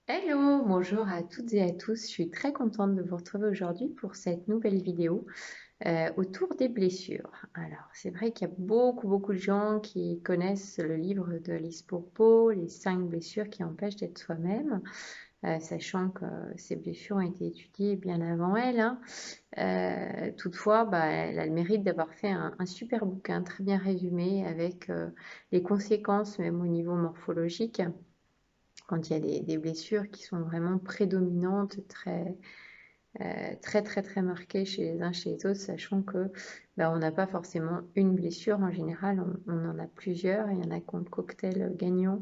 Hello, bonjour à toutes et à tous. Je suis très contente de vous retrouver aujourd'hui pour cette nouvelle vidéo autour des blessures. Alors, c'est vrai qu'il y a beaucoup de gens qui connaissent le livre de Lise Bourbeau, Les 5 blessures qui empêchent d'être soi-même, sachant que ces blessures ont été étudiées bien avant elle, hein. Toutefois, elle a le mérite d'avoir fait un super bouquin très bien résumé avec les conséquences, même au niveau morphologique quand il y a des blessures qui sont vraiment prédominantes, très marquées chez les uns chez les autres, sachant que on n'a pas forcément une blessure. En général, on en a plusieurs. Il y en a qui ont le cocktail gagnant,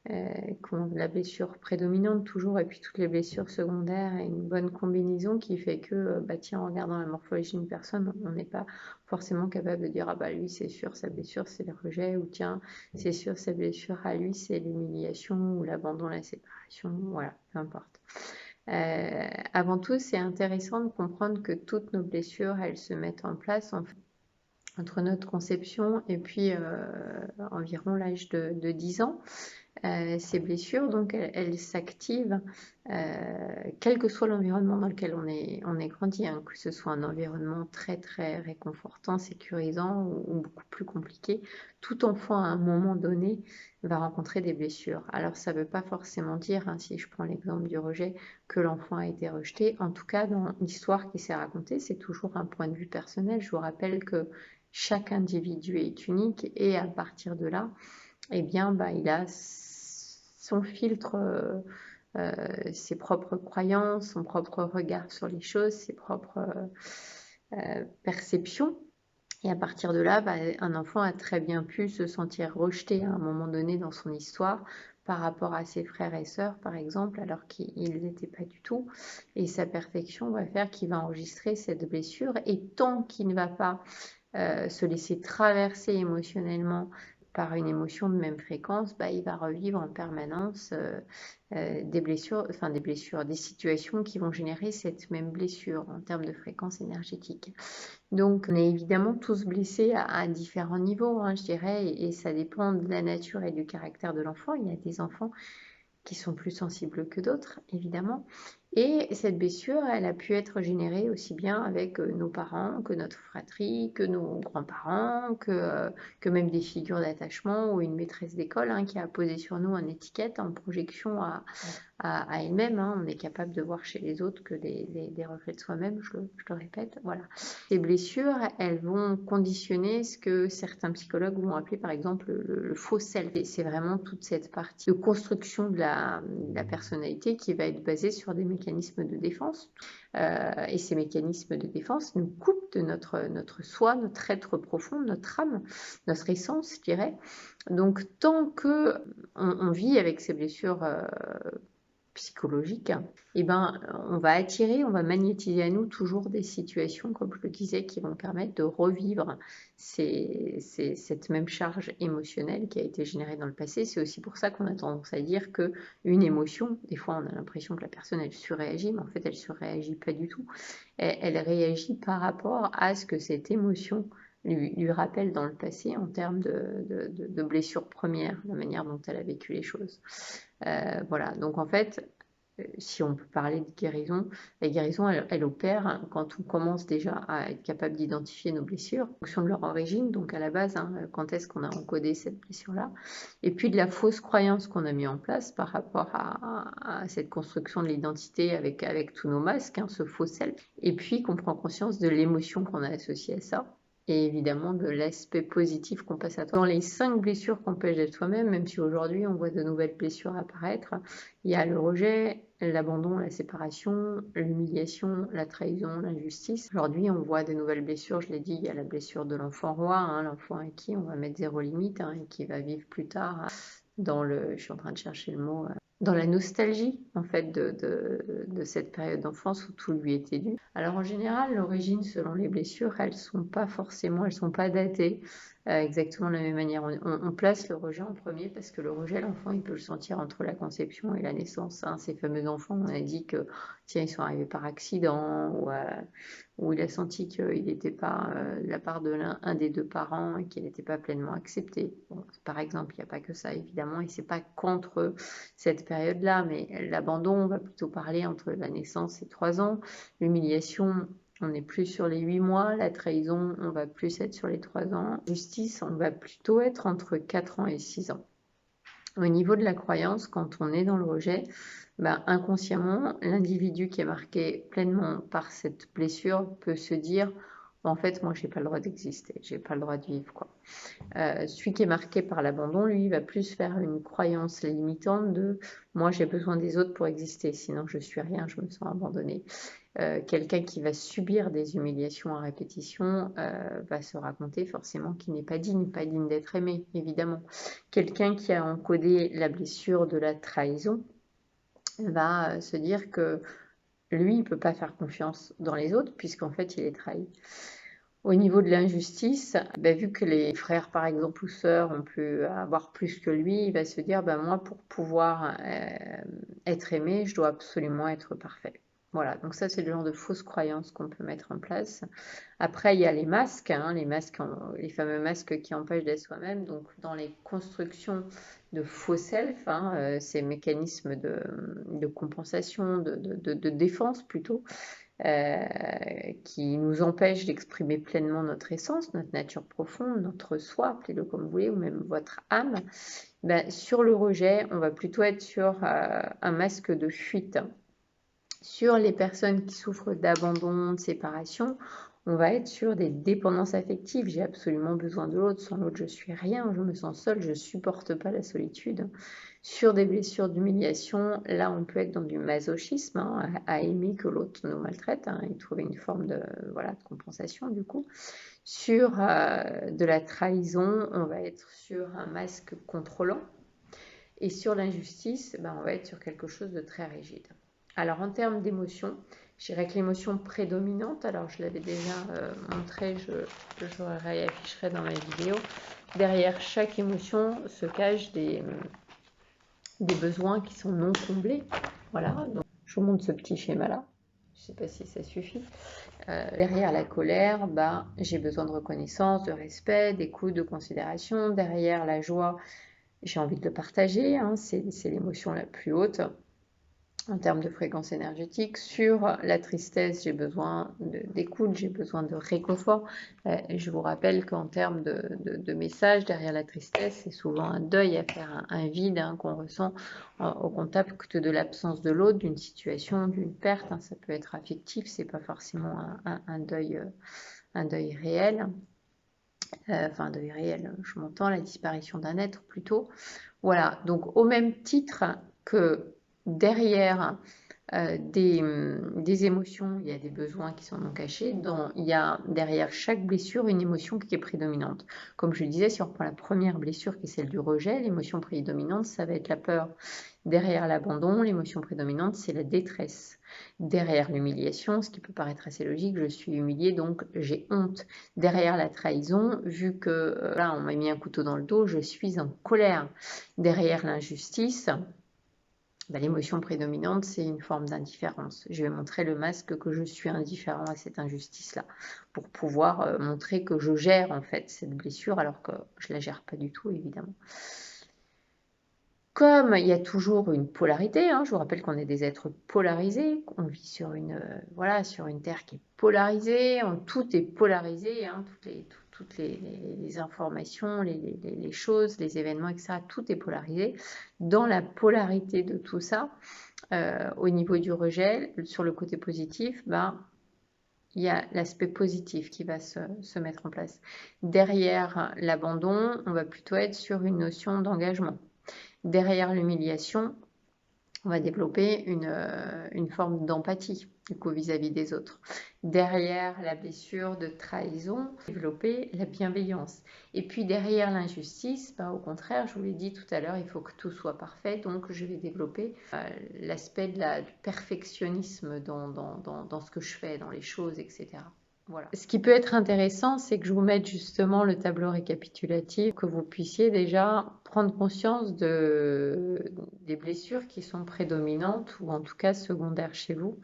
qui ont la blessure prédominante toujours, et puis toutes les blessures secondaires, et une bonne combinaison qui fait que, tiens, en regardant la morphologie d'une personne, on n'est pas forcément capable de dire, ah bah lui, c'est sûr, sa blessure, c'est le rejet, ou tiens, c'est sûr, sa blessure à lui, c'est l'humiliation, ou l'abandon, la séparation, voilà, peu importe. Avant tout, c'est intéressant de comprendre que toutes nos blessures, elles se mettent en place entre notre conception et puis environ l'âge de 10 ans. Ces blessures, donc elles s'activent quel que soit l'environnement dans lequel on est grandi, hein, que ce soit un environnement très réconfortant, sécurisant ou beaucoup plus compliqué. Tout enfant à un moment donné va rencontrer des blessures. Alors ça ne veut pas forcément dire, hein, si je prends l'exemple du rejet, que l'enfant a été rejeté. En tout cas, dans l'histoire qui s'est racontée, c'est toujours un point de vue personnel. Je vous rappelle que chaque individu est unique et à partir de là, eh bien, il a son filtre, ses propres croyances, son propre regard sur les choses, ses propres perceptions. Et à partir de là, un enfant a très bien pu se sentir rejeté à un moment donné dans son histoire par rapport à ses frères et sœurs, par exemple, alors qu'ils n'étaient pas du tout. Et sa perfection va faire qu'il va enregistrer cette blessure. Et tant qu'il ne va pas se laisser traverser émotionnellement par une émotion de même fréquence, il va revivre en permanence des blessures, des situations qui vont générer cette même blessure en termes de fréquence énergétique. Donc, on est évidemment tous blessés à différents niveaux, hein, je dirais, et ça dépend de la nature et du caractère de l'enfant. Il y a des enfants qui sont plus sensibles que d'autres, évidemment. Et cette blessure, elle a pu être générée aussi bien avec nos parents, que notre fratrie, que nos grands-parents, que même des figures d'attachement ou une maîtresse d'école, hein, qui a posé sur nous une étiquette en projection à elle-même, hein. On est capable de voir chez les autres que des reflets de soi-même, je le répète. Voilà. Ces blessures, elles vont conditionner ce que certains psychologues vont appeler par exemple le faux self. Et c'est vraiment toute cette partie de construction de la personnalité qui va être basée sur des mécanismes de défense. Et ces mécanismes de défense nous coupent de notre soi, notre être profond, notre âme, notre essence, je dirais. Donc tant que on vit avec ces blessures psychologique, on va attirer, on va magnétiser à nous toujours des situations, comme je le disais, qui vont permettre de revivre cette même charge émotionnelle qui a été générée dans le passé. C'est aussi pour ça qu'on a tendance à dire qu'une émotion, des fois on a l'impression que la personne elle surréagit, mais en fait elle surréagit pas du tout. Elle réagit par rapport à ce que cette émotion lui rappelle dans le passé en termes de blessures premières, la manière dont elle a vécu les choses. Voilà, donc en fait, si on peut parler de guérison, la guérison, elle opère quand on commence déjà à être capable d'identifier nos blessures, en fonction de leur origine, donc à la base, hein, quand est-ce qu'on a encodé cette blessure-là, et puis de la fausse croyance qu'on a mis en place par rapport à cette construction de l'identité avec tous nos masques, hein, ce faux self, et puis qu'on prend conscience de l'émotion qu'on a associée à ça, et évidemment de l'aspect positif qu'on passe à toi. Dans les 5 blessures qu'on peut d'être soi-même, même si aujourd'hui on voit de nouvelles blessures apparaître, il y a le rejet, l'abandon, la séparation, l'humiliation, la trahison, l'injustice. Aujourd'hui, on voit de nouvelles blessures, je l'ai dit, il y a la blessure de l'enfant roi, hein, l'enfant à qui on va mettre zéro limite, hein, et qui va vivre plus tard je suis en train de chercher le mot, dans la nostalgie en fait de cette période d'enfance où tout lui était dû. Alors en général, l'origine selon les blessures, elles sont pas datées. exactement de la même manière. On place le rejet en premier parce que le rejet, l'enfant, il peut le sentir entre la conception et la naissance, hein. Ces fameux enfants, on a dit que, tiens, ils sont arrivés par accident, ou il a senti qu'il n'était pas de la part de un des deux parents et qu'il n'était pas pleinement accepté. Bon, par exemple, il n'y a pas que ça, évidemment, et c'est pas contre cette période-là, mais l'abandon, on va plutôt parler entre la naissance et 3 ans. L'humiliation, on est plus sur les 8 mois. La trahison, on va plus être sur les 3 ans. Justice, on va plutôt être entre 4 ans et 6 ans. Au niveau de la croyance, quand on est dans le rejet, inconsciemment, l'individu qui est marqué pleinement par cette blessure peut se dire, en fait, moi, j'ai pas le droit d'exister, j'ai pas le droit de vivre, quoi. Celui qui est marqué par l'abandon, lui, va plus faire une croyance limitante de moi, j'ai besoin des autres pour exister, sinon je suis rien, je me sens abandonné. Quelqu'un qui va subir des humiliations à répétition va se raconter forcément qu'il n'est pas digne d'être aimé, évidemment. Quelqu'un qui a encodé la blessure de la trahison va se dire que lui, il ne peut pas faire confiance dans les autres puisqu'en fait, il est trahi. Au niveau de l'injustice, vu que les frères, par exemple, ou sœurs, on peut avoir plus que lui, il va se dire, moi, pour pouvoir être aimé, je dois absolument être parfait. Voilà, donc ça, c'est le genre de fausses croyances qu'on peut mettre en place. Après, il y a les masques, les fameux masques qui empêchent d'être soi-même. Donc, dans les constructions de faux self, ces mécanismes de compensation, de défense plutôt, qui nous empêchent d'exprimer pleinement notre essence, notre nature profonde, notre soi, appelez-le comme vous voulez, ou même votre âme, sur le rejet, on va plutôt être sur un masque de fuite. Sur les personnes qui souffrent d'abandon, de séparation, on va être sur des dépendances affectives. J'ai absolument besoin de l'autre, sans l'autre je suis rien, je me sens seule, je supporte pas la solitude. Sur des blessures d'humiliation, là on peut être dans du masochisme, à aimer que l'autre nous maltraite, et trouver une forme de compensation du coup. Sur de la trahison, on va être sur un masque contrôlant. Et sur l'injustice, on va être sur quelque chose de très rigide. Alors en termes d'émotion, je dirais que l'émotion prédominante, alors je l'avais déjà montré, je réafficherai dans ma vidéo, derrière chaque émotion se cachent des besoins qui sont non comblés. Voilà, donc je vous montre ce petit schéma-là. Je ne sais pas si ça suffit. Derrière la colère, j'ai besoin de reconnaissance, de respect, d'écoute, de considération. Derrière la joie, j'ai envie de le partager, c'est l'émotion la plus haute en termes de fréquence énergétique. Sur la tristesse, j'ai besoin d'écoute, j'ai besoin de réconfort. Je vous rappelle qu'en termes de message, derrière la tristesse, c'est souvent un deuil à faire, un vide qu'on ressent au contact de l'absence de l'autre, d'une situation, d'une perte. Ça peut être affectif, c'est pas forcément un deuil réel. Un deuil réel, je m'entends, la disparition d'un être plutôt. Voilà, donc au même titre que derrière des émotions, il y a des besoins qui sont non cachés, il y a derrière chaque blessure une émotion qui est prédominante. Comme je disais, si on reprend la première blessure qui est celle du rejet, l'émotion prédominante, ça va être la peur. Derrière l'abandon, l'émotion prédominante, c'est la détresse. Derrière l'humiliation, ce qui peut paraître assez logique, je suis humiliée, donc j'ai honte. Derrière la trahison, vu que là, on m'a mis un couteau dans le dos, je suis en colère. Derrière l'injustice, l'émotion prédominante, c'est une forme d'indifférence. Je vais montrer le masque que je suis indifférent à cette injustice-là, pour pouvoir montrer que je gère en fait cette blessure, alors que je ne la gère pas du tout, évidemment. Comme il y a toujours une polarité, je vous rappelle qu'on est des êtres polarisés, on vit sur une terre qui est polarisée, tout est polarisé, toutes les informations, les choses, les événements, etc., tout est polarisé. Dans la polarité de tout ça, au niveau du rejet, sur le côté positif, il y a l'aspect positif qui va se mettre en place. Derrière l'abandon, on va plutôt être sur une notion d'engagement. Derrière l'humiliation, on va développer une forme d'empathie du coup vis-à-vis des autres. Derrière la blessure de trahison, développer la bienveillance. Et puis derrière l'injustice, au contraire, je vous l'ai dit tout à l'heure, il faut que tout soit parfait, donc je vais développer l'aspect du perfectionnisme dans ce que je fais, dans les choses, etc. Voilà. Ce qui peut être intéressant, c'est que je vous mette justement le tableau récapitulatif, que vous puissiez déjà prendre conscience des blessures qui sont prédominantes ou en tout cas secondaires chez vous.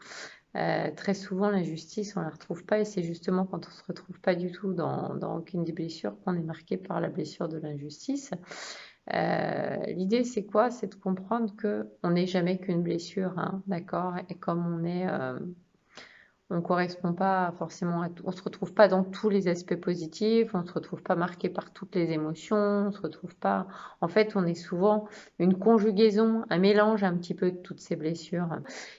Très souvent, l'injustice, on la retrouve pas et c'est justement quand on se retrouve pas du tout dans aucune des blessures qu'on est marqué par la blessure de l'injustice. L'idée, c'est quoi? C'est de comprendre que on n'est jamais qu'une blessure, hein, d'accord? Et comme on correspond pas forcément à tout, on se retrouve pas dans tous les aspects positifs, on se retrouve pas marqué par toutes les émotions, on se retrouve pas. En fait, on est souvent une conjugaison, un mélange un petit peu de toutes ces blessures.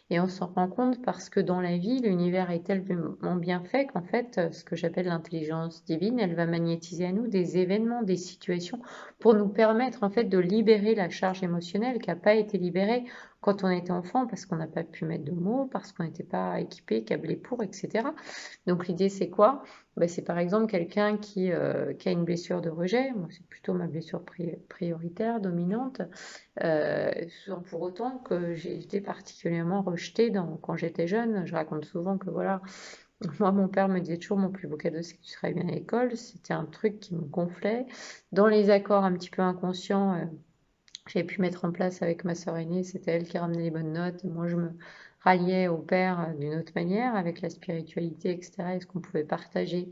Et on s'en rend compte parce que dans la vie, l'univers est tellement bien fait qu'en fait, ce que j'appelle l'intelligence divine, elle va magnétiser à nous des événements, des situations pour nous permettre en fait de libérer la charge émotionnelle qui n'a pas été libérée quand on était enfant parce qu'on n'a pas pu mettre de mots, parce qu'on n'était pas équipé, câblé pour, etc. Donc l'idée c'est quoi? Ben, c'est par exemple quelqu'un qui a une blessure de rejet, moi c'est plutôt ma blessure prioritaire, dominante, sans pour autant que j'ai été particulièrement rejetée quand j'étais jeune. Je raconte souvent que voilà, moi mon père me disait toujours mon plus beau cadeau c'est que tu serais bien à l'école, c'était un truc qui me gonflait. Dans les accords un petit peu inconscients, j'ai pu mettre en place avec ma sœur aînée, c'était elle qui ramenait les bonnes notes. Moi, je me ralliais au père d'une autre manière, avec la spiritualité, etc. Et ce qu'on pouvait partager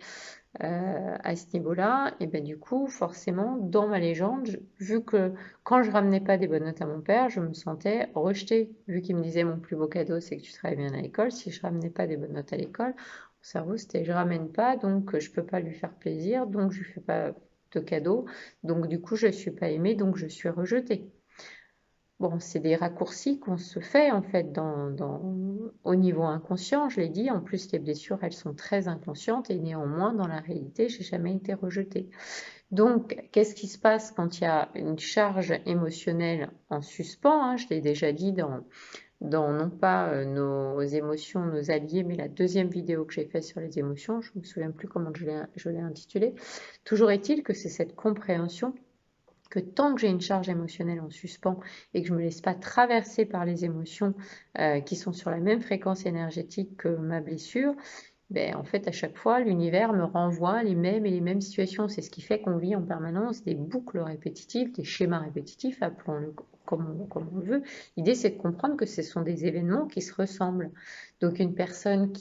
à ce niveau-là. Et ben du coup, forcément, dans ma légende, vu que quand je ramenais pas des bonnes notes à mon père, je me sentais rejetée. Vu qu'il me disait mon plus beau cadeau, c'est que tu travailles bien à l'école. Si je ramenais pas des bonnes notes à l'école, mon cerveau, c'était je ramène pas, donc je peux pas lui faire plaisir, donc je lui fais pas de cadeau. Donc du coup, je suis pas aimée, donc je suis rejetée. Bon, c'est des raccourcis qu'on se fait en fait au niveau inconscient, je l'ai dit. En plus, les blessures, elles sont très inconscientes et néanmoins, dans la réalité, j'ai jamais été rejetée. Donc, qu'est-ce qui se passe quand il y a une charge émotionnelle en suspens, hein, je l'ai déjà dit dans non pas nos émotions, nos alliés, mais la deuxième vidéo que j'ai faite sur les émotions, je me souviens plus comment je l'ai intitulée. Toujours est-il que c'est cette compréhension que tant que j'ai une charge émotionnelle en suspens et que je ne me laisse pas traverser par les émotions qui sont sur la même fréquence énergétique que ma blessure, ben, en fait, à chaque fois, l'univers me renvoie les mêmes et les mêmes situations. C'est ce qui fait qu'on vit en permanence des boucles répétitives, des schémas répétitifs, appelons-le comme on le veut. L'idée, c'est de comprendre que ce sont des événements qui se ressemblent. Donc, une personne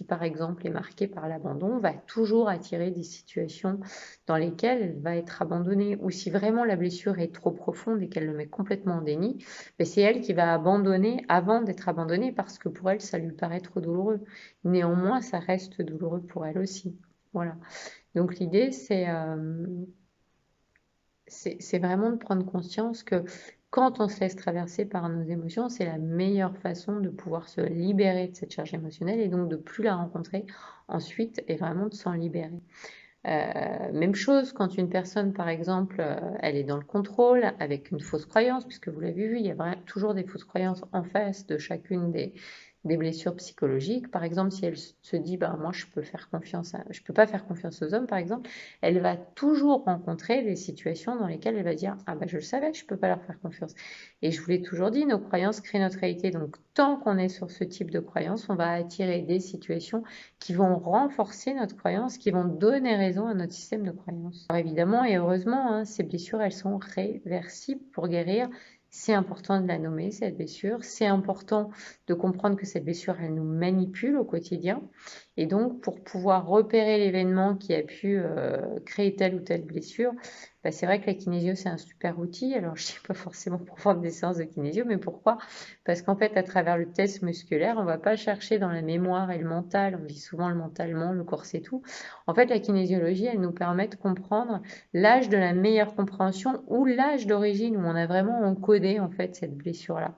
par exemple, est marquée par l'abandon va toujours attirer des situations dans lesquelles elle va être abandonnée. Ou si vraiment la blessure est trop profonde et qu'elle le met complètement en déni, ben, c'est elle qui va abandonner avant d'être abandonnée parce que pour elle, ça lui paraît trop douloureux. Néanmoins, ça reste douloureux pour elle aussi. Voilà. Donc l'idée, c'est vraiment de prendre conscience que quand on se laisse traverser par nos émotions, c'est la meilleure façon de pouvoir se libérer de cette charge émotionnelle et donc de plus la rencontrer ensuite et vraiment de s'en libérer. Même chose quand une personne, par exemple, elle est dans le contrôle avec une fausse croyance, puisque vous l'avez vu, il y a toujours des fausses croyances en face de chacune des blessures psychologiques. Par exemple, si elle se dit, bah, moi, je peux pas faire confiance aux hommes, par exemple, elle va toujours rencontrer des situations dans lesquelles elle va dire, ah, bah, je le savais, je peux pas leur faire confiance. Et je vous l'ai toujours dit, nos croyances créent notre réalité. Donc, tant qu'on est sur ce type de croyances, on va attirer des situations qui vont renforcer notre croyance, qui vont donner raison à notre système de croyance. Alors évidemment et heureusement, hein, ces blessures, elles sont réversibles pour guérir. C'est important de la nommer, cette blessure. C'est important de comprendre que cette blessure, elle nous manipule au quotidien. Et donc, pour pouvoir repérer l'événement qui a pu créer telle ou telle blessure, bah, c'est vrai que la kinésio, c'est un super outil. Alors, je ne dis pas forcément pour faire des séances de kinésio, mais pourquoi? Parce qu'en fait, à travers le test musculaire, on ne va pas chercher dans la mémoire et le mental. On dit souvent le mentalement, le corps, c'est tout. En fait, la kinésiologie, elle nous permet de comprendre l'âge de la meilleure compréhension ou l'âge d'origine où on a vraiment encodé en fait cette blessure-là.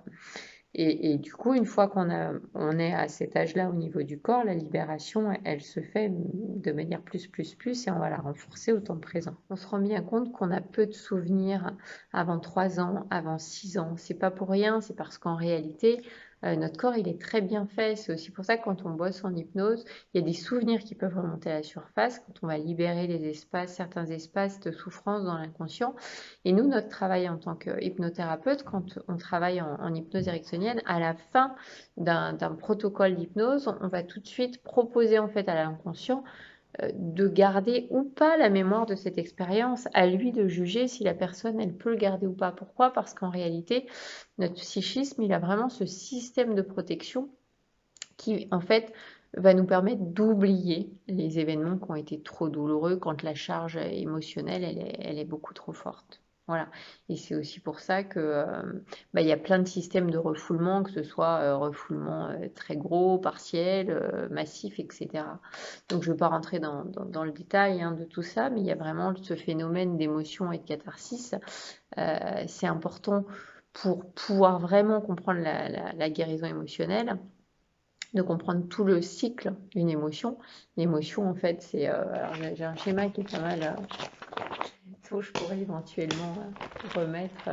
Et du coup, une fois on est à cet âge-là au niveau du corps, la libération, elle se fait de manière plus, et on va la renforcer au temps présent. On se rend bien compte qu'on a peu de souvenirs avant 3 ans, avant 6 ans. C'est pas pour rien, c'est parce qu'en réalité, Notre corps, il est très bien fait. C'est aussi pour ça que quand on bosse en hypnose, il y a des souvenirs qui peuvent remonter à la surface quand on va libérer les espaces, certains espaces de souffrance dans l'inconscient. Et nous, notre travail en tant qu'hypnothérapeute, quand on travaille en hypnose ericksonienne, à la fin d'un protocole d'hypnose, on va tout de suite proposer en fait à l'inconscient de garder ou pas la mémoire de cette expérience, à lui de juger si la personne, elle peut le garder ou pas. Pourquoi? Parce qu'en réalité, notre psychisme, il a vraiment ce système de protection qui, en fait, va nous permettre d'oublier les événements qui ont été trop douloureux quand la charge émotionnelle, elle est beaucoup trop forte. Voilà. Et c'est aussi pour ça que il y a plein de systèmes de refoulement, que ce soit refoulement très gros, partiel, massif, etc. Donc je ne vais pas rentrer dans le détail de tout ça, mais il y a vraiment ce phénomène d'émotion et de catharsis. C'est important pour pouvoir vraiment comprendre la guérison émotionnelle, de comprendre tout le cycle d'une émotion. L'émotion, en fait, c'est... alors, j'ai un schéma qui est pas mal, que je pourrais éventuellement remettre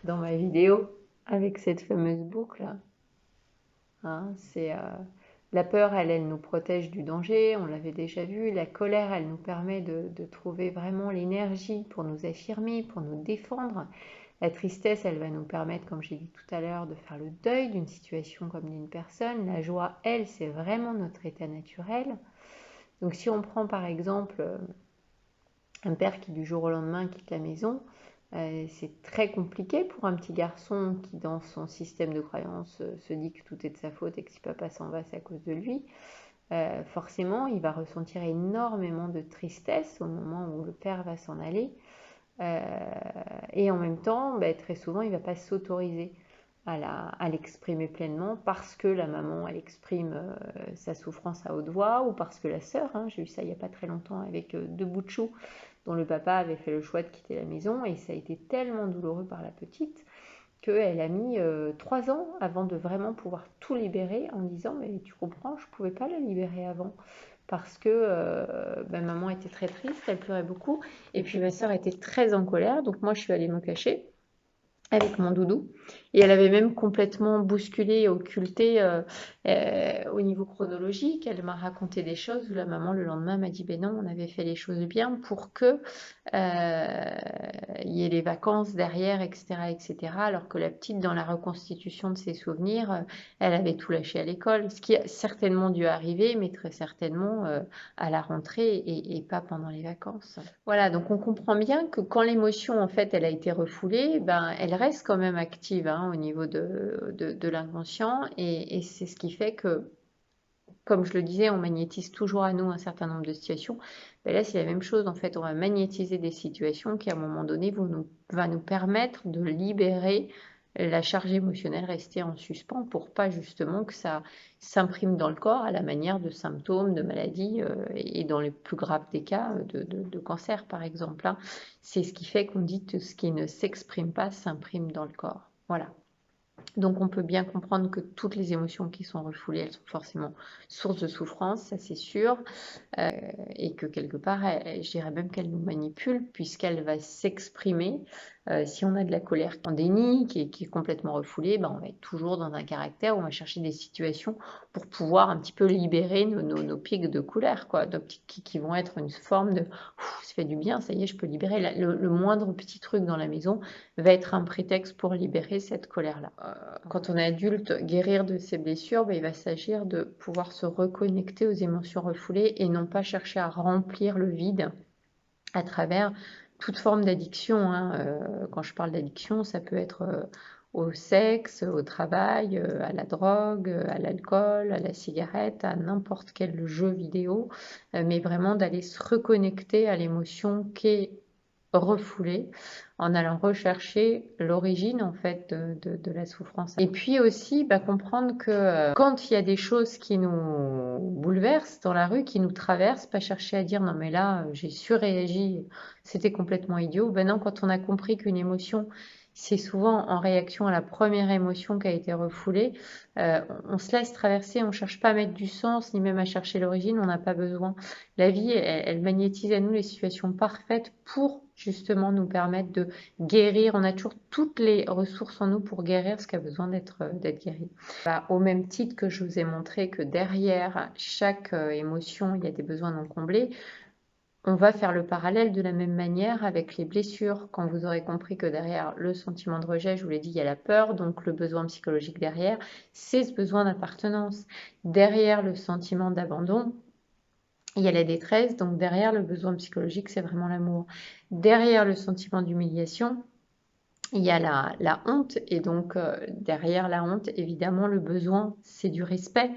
dans ma vidéo avec cette fameuse boucle. Hein, c'est... la peur, elle nous protège du danger, on l'avait déjà vu. La colère, elle nous permet de trouver vraiment l'énergie pour nous affirmer, pour nous défendre. La tristesse, elle va nous permettre, comme j'ai dit tout à l'heure, de faire le deuil d'une situation comme d'une personne. La joie, elle, c'est vraiment notre état naturel. Donc si on prend par exemple un père qui du jour au lendemain quitte la maison, c'est très compliqué pour un petit garçon qui dans son système de croyance se dit que tout est de sa faute et que si papa s'en va, c'est à cause de lui. Forcément, il va ressentir énormément de tristesse au moment où le père va s'en aller. Et en même temps, très souvent, il ne va pas s'autoriser à l'exprimer pleinement parce que la maman, elle exprime sa souffrance à haute voix ou parce que la sœur, j'ai eu ça il n'y a pas très longtemps avec deux bouts de chou dont le papa avait fait le choix de quitter la maison et ça a été tellement douloureux par la petite qu'elle a mis 3 ans avant de vraiment pouvoir tout libérer en disant mais tu comprends, je ne pouvais pas la libérer avant parce que maman était très triste, elle pleurait beaucoup et puis ma soeur était très en colère donc moi je suis allée me cacher avec mon doudou. Et elle avait même complètement bousculé et occulté au niveau chronologique. Elle m'a raconté des choses où la maman, le lendemain, m'a dit, ben non, on avait fait les choses bien pour que il y ait les vacances derrière, etc., etc. Alors que la petite, dans la reconstitution de ses souvenirs, elle avait tout lâché à l'école, ce qui a certainement dû arriver, mais très certainement à la rentrée et pas pendant les vacances. Voilà, donc on comprend bien que quand l'émotion, en fait, elle a été refoulée, elle reste quand même active au niveau de l'inconscient et c'est ce qui fait que, comme je le disais, on magnétise toujours à nous un certain nombre de situations. Là, c'est la même chose, en fait, on va magnétiser des situations qui, à un moment donné, va nous permettre de libérer la charge émotionnelle restée en suspens pour pas justement que ça s'imprime dans le corps à la manière de symptômes, de maladies et dans les plus graves des cas de cancer par exemple. C'est ce qui fait qu'on dit que ce qui ne s'exprime pas s'imprime dans le corps. Voilà. Donc on peut bien comprendre que toutes les émotions qui sont refoulées, elles sont forcément source de souffrance, ça c'est sûr, et que quelque part, je dirais même qu'elle nous manipule puisqu'elle va s'exprimer. Si on a de la colère en déni, qui est complètement refoulée, on va être toujours dans un caractère où on va chercher des situations pour pouvoir un petit peu libérer nos pics de colère, quoi, qui vont être une forme de ça fait du bien, ça y est, je peux libérer. Le moindre petit truc dans la maison va être un prétexte pour libérer cette colère-là. Quand on est adulte, guérir de ses blessures, il va s'agir de pouvoir se reconnecter aux émotions refoulées et non pas chercher à remplir le vide à travers toute forme d'addiction. Quand je parle d'addiction, ça peut être au sexe, au travail, à la drogue, à l'alcool, à la cigarette, à n'importe quel jeu vidéo, mais vraiment d'aller se reconnecter à l'émotion qui est refoulée en allant rechercher l'origine en fait de la souffrance. Et puis aussi comprendre que quand il y a des choses qui nous bouleversent dans la rue, qui nous traversent, pas chercher à dire non mais là j'ai surréagi, c'était complètement idiot. Ben non, quand on a compris qu'une émotion c'est souvent en réaction à la première émotion qui a été refoulée, on se laisse traverser, on cherche pas à mettre du sens ni même à chercher l'origine, on n'a pas besoin. La vie elle magnétise à nous les situations parfaites pour justement nous permettre de guérir. On a toujours toutes les ressources en nous pour guérir ce qui a besoin d'être guéri. Au même titre que je vous ai montré que derrière chaque émotion, il y a des besoins non comblés, on va faire le parallèle de la même manière avec les blessures. Quand vous aurez compris que derrière le sentiment de rejet, je vous l'ai dit, il y a la peur, donc le besoin psychologique derrière, c'est ce besoin d'appartenance. Derrière le sentiment d'abandon, il y a la détresse, donc derrière le besoin psychologique, c'est vraiment l'amour. Derrière le sentiment d'humiliation, il y a la honte, et donc derrière la honte, évidemment, le besoin, c'est du respect.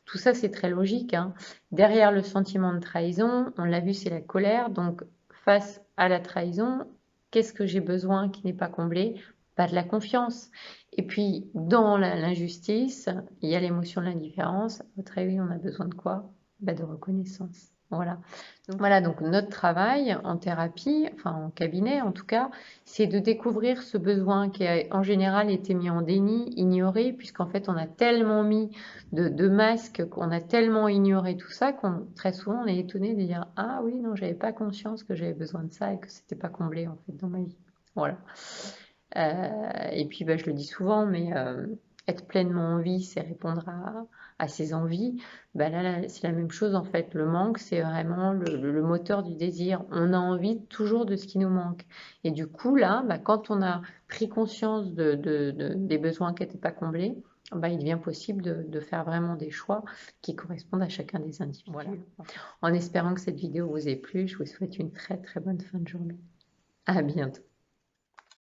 Tout ça, c'est très logique, hein. Derrière le sentiment de trahison, on l'a vu, c'est la colère. Donc, face à la trahison, qu'est-ce que j'ai besoin qui n'est pas comblé? Pas de la confiance. Et puis, dans l'injustice, il y a l'émotion de l'indifférence. À votre avis, on a besoin de quoi? De reconnaissance. Voilà, donc notre travail en thérapie, enfin en cabinet en tout cas, c'est de découvrir ce besoin qui a en général été mis en déni, ignoré, puisqu'en fait on a tellement mis de masques, qu'on a tellement ignoré tout ça, qu'on très souvent on est étonné de dire ah oui, non, j'avais pas conscience que j'avais besoin de ça et que c'était pas comblé en fait dans ma vie. Voilà. Et puis je le dis souvent, mais être pleinement en vie, c'est répondre à ses envies. Là, c'est la même chose en fait. Le manque, c'est vraiment le moteur du désir. On a envie toujours de ce qui nous manque. Et du coup, là, quand on a pris conscience des besoins qui n'étaient pas comblés, il devient possible de faire vraiment des choix qui correspondent à chacun des individus. Voilà. En espérant que cette vidéo vous ait plu, je vous souhaite une très très bonne fin de journée. À bientôt.